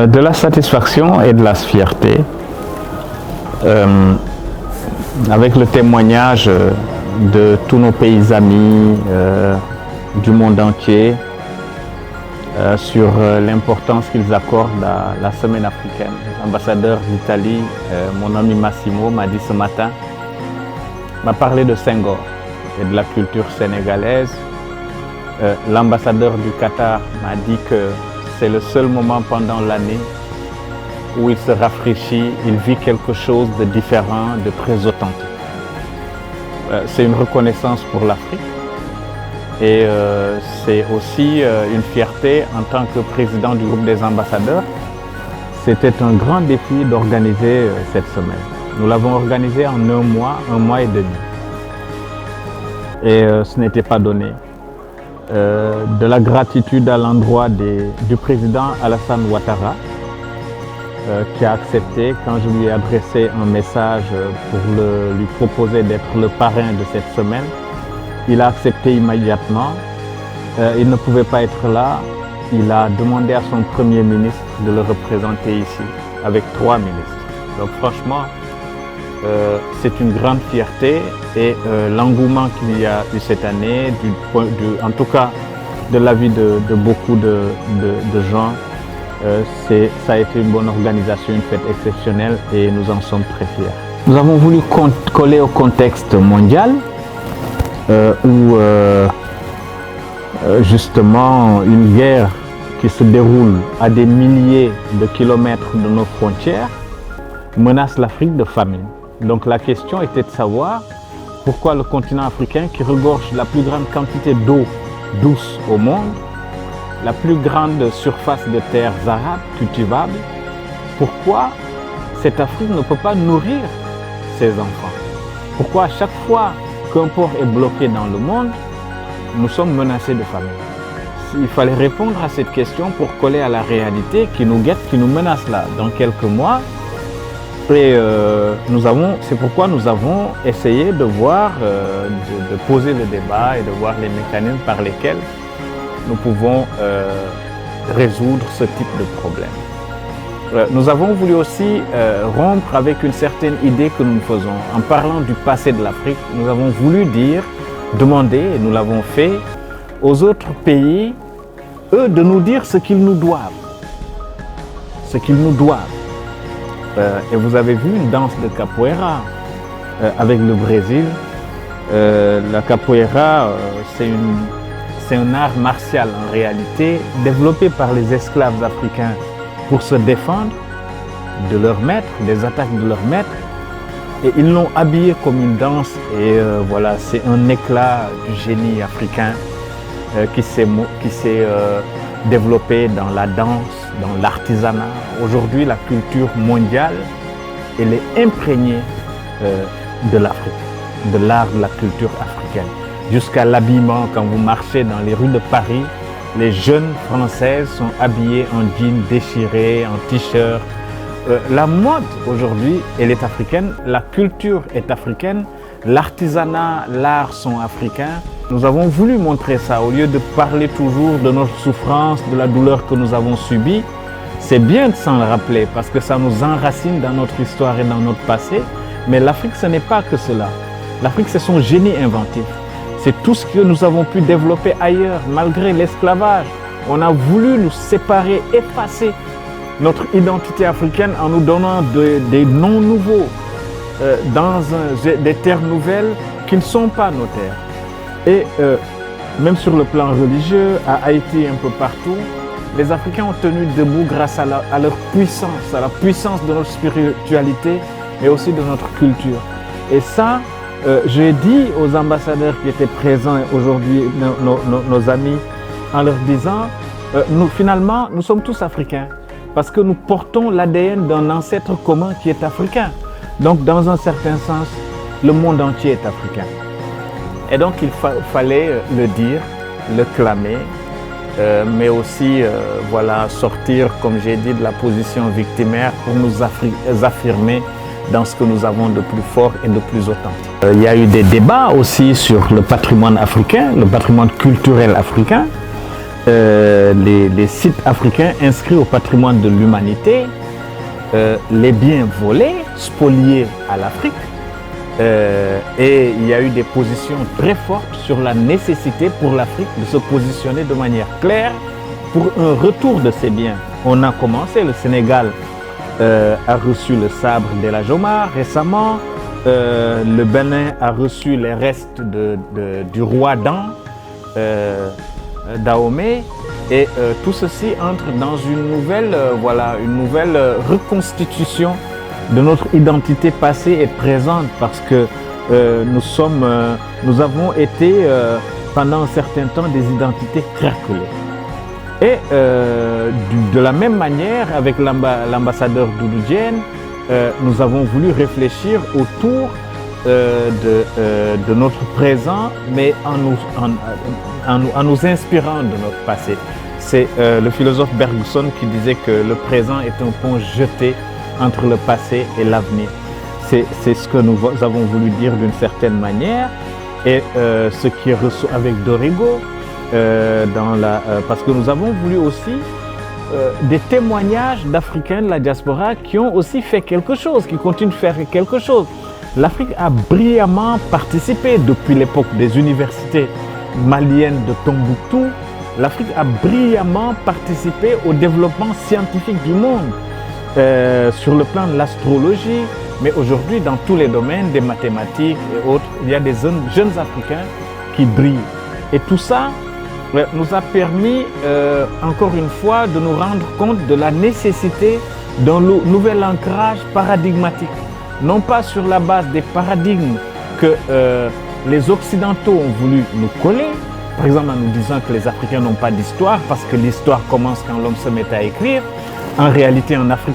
De la satisfaction et de la fierté, avec le témoignage de tous nos pays amis du monde entier sur l'importance qu'ils accordent à la semaine africaine. L'ambassadeur d'Italie, mon ami Massimo, m'a dit ce matin, m'a parlé de Senghor et de la culture sénégalaise. L'ambassadeur du Qatar m'a dit que c'est le seul moment pendant l'année où il se rafraîchit, il vit quelque chose de différent, de très authentique. C'est une reconnaissance pour l'Afrique et c'est aussi une fierté en tant que président du groupe des ambassadeurs. C'était un grand défi d'organiser cette semaine. Nous l'avons organisée en un mois et demi. Et ce n'était pas donné. De la gratitude à l'endroit du président Alassane Ouattara qui a accepté quand je lui ai adressé un message pour lui proposer d'être le parrain de cette semaine. Il a accepté immédiatement. Il ne pouvait pas être là. Il a demandé à son premier ministre de le représenter ici avec 3 ministres. Donc franchement, c'est une grande fierté et l'engouement qu'il y a eu cette année, en tout cas de l'avis de beaucoup de gens, ça a été une bonne organisation, une fête exceptionnelle et nous en sommes très fiers. Nous avons voulu coller au contexte mondial où justement une guerre qui se déroule à des milliers de kilomètres de nos frontières menace l'Afrique de famine. Donc la question était de savoir pourquoi le continent africain qui regorge la plus grande quantité d'eau douce au monde, la plus grande surface de terres arables cultivables, pourquoi cette Afrique ne peut pas nourrir ses enfants? Pourquoi à chaque fois qu'un port est bloqué dans le monde, nous sommes menacés de famine? Il fallait répondre à cette question pour coller à la réalité qui nous guette, qui nous menace là dans quelques mois. Et c'est pourquoi nous avons essayé de voir, de poser le débat et de voir les mécanismes par lesquels nous pouvons résoudre ce type de problème. Nous avons voulu aussi rompre avec une certaine idée que nous faisons. En parlant du passé de l'Afrique, nous avons voulu demander, et nous l'avons fait, aux autres pays, eux, de nous dire ce qu'ils nous doivent. Ce qu'ils nous doivent. Et vous avez vu une danse de capoeira avec le Brésil. La capoeira, c'est un art martial en réalité, développé par les esclaves africains pour se défendre de leurs maîtres, des attaques de leurs maîtres. Et ils l'ont habillé comme une danse et voilà, c'est un éclat du génie africain qui s'est développé dans la danse, dans l'artisanat. Aujourd'hui, la culture mondiale, elle est imprégnée de l'Afrique, de l'art de la culture africaine. Jusqu'à l'habillement, quand vous marchez dans les rues de Paris, les jeunes Françaises sont habillées en jeans déchirés, en t-shirt. La mode aujourd'hui, elle est africaine, la culture est africaine, l'artisanat, l'art sont africains. Nous avons voulu montrer ça, au lieu de parler toujours de notre souffrance, de la douleur que nous avons subie. C'est bien de s'en rappeler parce que ça nous enracine dans notre histoire et dans notre passé. Mais l'Afrique, ce n'est pas que cela. L'Afrique, c'est son génie inventif. C'est tout ce que nous avons pu développer ailleurs, malgré l'esclavage. On a voulu nous séparer, effacer notre identité africaine en nous donnant des noms nouveaux, des terres nouvelles qui ne sont pas nos terres. Et même sur le plan religieux, à Haïti et un peu partout, les Africains ont tenu debout grâce à leur puissance, à la puissance de notre spiritualité, mais aussi de notre culture. Et ça, j'ai dit aux ambassadeurs qui étaient présents aujourd'hui, nos amis, en leur disant, finalement, nous sommes tous Africains, parce que nous portons l'ADN d'un ancêtre commun qui est africain. Donc, dans un certain sens, le monde entier est africain. Et donc, il fallait le dire, le clamer, mais aussi voilà, sortir, comme j'ai dit, de la position victimaire pour nous affirmer dans ce que nous avons de plus fort et de plus authentique. Il y a eu des débats aussi sur le patrimoine africain, le patrimoine culturel africain. les sites africains inscrits au patrimoine de l'humanité, les biens volés, spoliés à l'Afrique. Et il y a eu des positions très fortes sur la nécessité pour l'Afrique de se positionner de manière claire pour un retour de ces biens. On a commencé, le Sénégal a reçu le sabre d'El Omar récemment, le Bénin a reçu les restes du roi Dan, Dahomey, et tout ceci entre dans une nouvelle, reconstitution de notre identité passée et présente, parce que nous avons été pendant un certain temps des identités craquelées. Et de la même manière, avec l'ambassadeur Doudou Diène, nous avons voulu réfléchir autour de notre présent, mais en nous inspirant de notre passé. C'est le philosophe Bergson qui disait que le présent est un pont jeté entre le passé et l'avenir. C'est ce que nous avons voulu dire d'une certaine manière, et ce qui est reçu avec Dorigo, parce que nous avons voulu aussi des témoignages d'Africains de la diaspora qui ont aussi fait quelque chose, qui continuent de faire quelque chose. L'Afrique a brillamment participé depuis l'époque des universités maliennes de Tombouctou. L'Afrique a brillamment participé au développement scientifique du monde, sur le plan de l'astrologie, mais aujourd'hui dans tous les domaines des mathématiques et autres, il y a des jeunes Africains qui brillent. Et tout ça nous a permis, encore une fois, de nous rendre compte de la nécessité d'un nouvel ancrage paradigmatique. Non pas sur la base des paradigmes que les Occidentaux ont voulu nous coller, par exemple en nous disant que les Africains n'ont pas d'histoire parce que l'histoire commence quand l'homme se met à écrire. En réalité, en Afrique,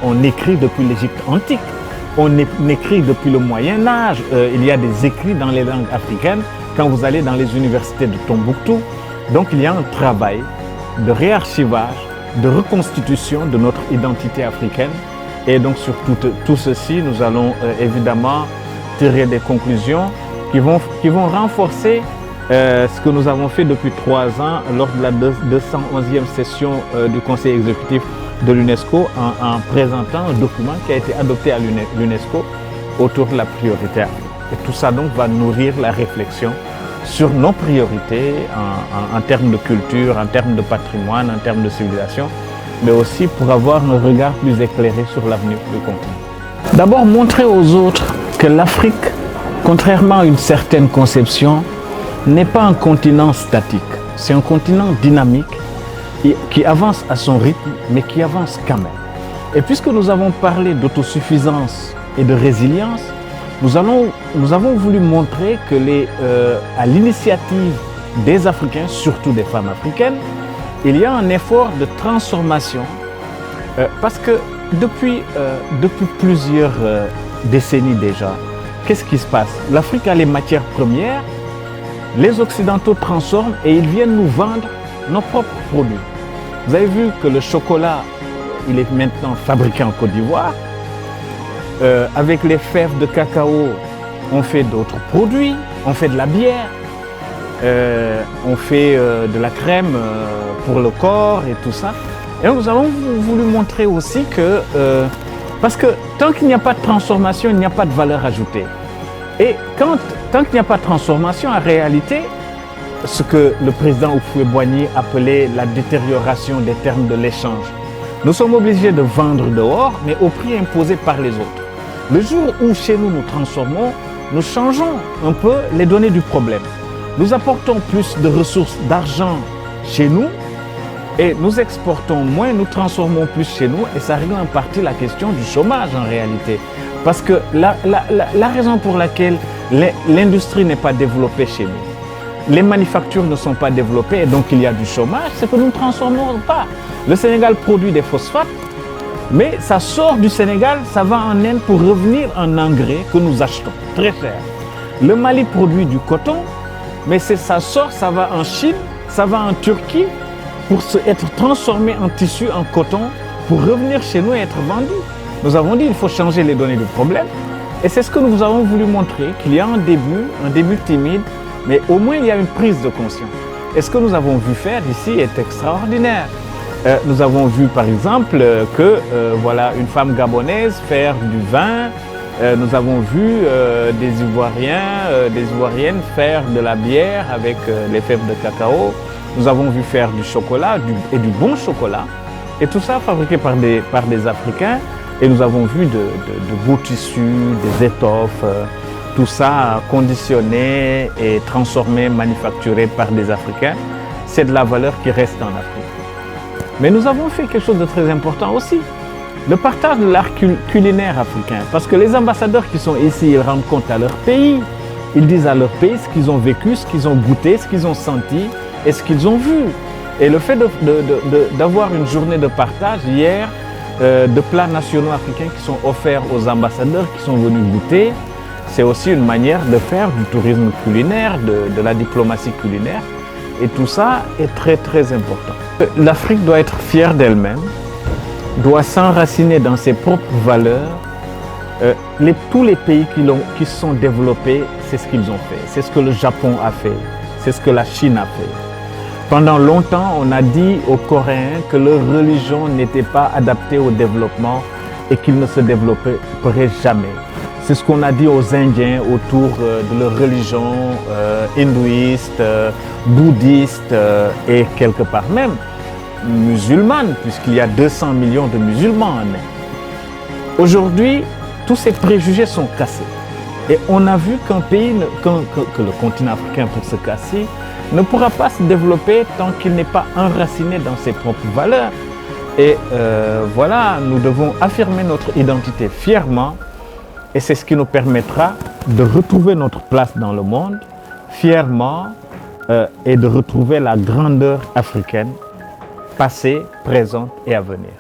on écrit depuis l'Égypte antique, on écrit depuis le Moyen-Âge. Il y a des écrits dans les langues africaines quand vous allez dans les universités de Tombouctou. Donc il y a un travail de réarchivage, de reconstitution de notre identité africaine. Et donc sur tout ceci, nous allons évidemment tirer des conclusions qui vont renforcer ce que nous avons fait depuis 3 ans lors de la 211e session du Conseil exécutif de l'UNESCO en présentant un document qui a été adopté à l'UNESCO autour de la priorité Afrique. Et tout ça donc va nourrir la réflexion sur nos priorités en termes de culture, en termes de patrimoine, en termes de civilisation, mais aussi pour avoir un regard plus éclairé sur l'avenir du continent. D'abord, montrer aux autres que l'Afrique, contrairement à une certaine conception, n'est pas un continent statique. C'est un continent dynamique qui avance à son rythme, mais qui avance quand même. Et puisque nous avons parlé d'autosuffisance et de résilience, nous avons voulu montrer que à l'initiative des Africains, surtout des femmes africaines, il y a un effort de transformation parce que depuis plusieurs décennies déjà, qu'est-ce qui se passe? L'Afrique a les matières premières, les Occidentaux transforment et ils viennent nous vendre nos propres produits. Vous avez vu que le chocolat, il est maintenant fabriqué en Côte d'Ivoire. Avec les fèves de cacao, on fait d'autres produits, on fait de la bière, on fait de la crème pour le corps et tout ça. Et nous avons voulu montrer aussi que, parce que tant qu'il n'y a pas de transformation, il n'y a pas de valeur ajoutée. Et tant qu'il n'y a pas de transformation, en réalité, ce que le président Houphouët-Boigny appelait la détérioration des termes de l'échange. Nous sommes obligés de vendre dehors, mais au prix imposé par les autres. Le jour où chez nous nous transformons, nous changeons un peu les données du problème. Nous apportons plus de ressources d'argent chez nous et nous exportons moins, nous transformons plus chez nous et ça règle en partie la question du chômage en réalité. Parce que la raison pour laquelle l'industrie n'est pas développée chez nous, les manufactures ne sont pas développées et donc il y a du chômage, c'est que nous ne transformons pas. Le Sénégal produit des phosphates, mais ça sort du Sénégal, ça va en Inde pour revenir en engrais que nous achetons très cher. Le Mali produit du coton, mais ça sort, ça va en Chine, ça va en Turquie pour être transformé en tissu, en coton, pour revenir chez nous et être vendu. Nous avons dit qu'il faut changer les données du problème. Et c'est ce que nous avons voulu montrer, qu'il y a un début timide, mais au moins il y a une prise de conscience. Et ce que nous avons vu faire ici est extraordinaire. Nous avons vu par exemple que voilà, une femme gabonaise faire du vin. Nous avons vu des Ivoiriens, des Ivoiriennes faire de la bière avec les fèves de cacao. Nous avons vu faire du chocolat et du bon chocolat. Et tout ça fabriqué par des Africains. Et nous avons vu de beaux tissus, des étoffes, tout ça conditionné et transformé, manufacturé par des Africains. C'est de la valeur qui reste en Afrique. Mais nous avons fait quelque chose de très important aussi. Le partage de l'art culinaire africain. Parce que les ambassadeurs qui sont ici, ils rendent compte à leur pays. Ils disent à leur pays ce qu'ils ont vécu, ce qu'ils ont goûté, ce qu'ils ont senti et ce qu'ils ont vu. Et le fait d'avoir une journée de partage hier, de plats nationaux africains qui sont offerts aux ambassadeurs qui sont venus goûter, c'est aussi une manière de faire du tourisme culinaire, de la diplomatie culinaire. Et tout ça est très très important. L'Afrique doit être fière d'elle-même, doit s'enraciner dans ses propres valeurs. Tous les pays qui se sont développés, c'est ce qu'ils ont fait. C'est ce que le Japon a fait, c'est ce que la Chine a fait. Pendant longtemps, on a dit aux Coréens que leur religion n'était pas adaptée au développement et qu'ils ne se développeraient jamais. C'est ce qu'on a dit aux Indiens autour de leur religion hindouiste, bouddhiste et quelque part même musulmane, puisqu'il y a 200 millions de musulmans en Inde. Aujourd'hui, tous ces préjugés sont cassés. Et on a vu que le continent africain, pour se casser, ne pourra pas se développer tant qu'il n'est pas enraciné dans ses propres valeurs. Et voilà, nous devons affirmer notre identité fièrement et c'est ce qui nous permettra de retrouver notre place dans le monde fièrement et de retrouver la grandeur africaine, passée, présente et à venir.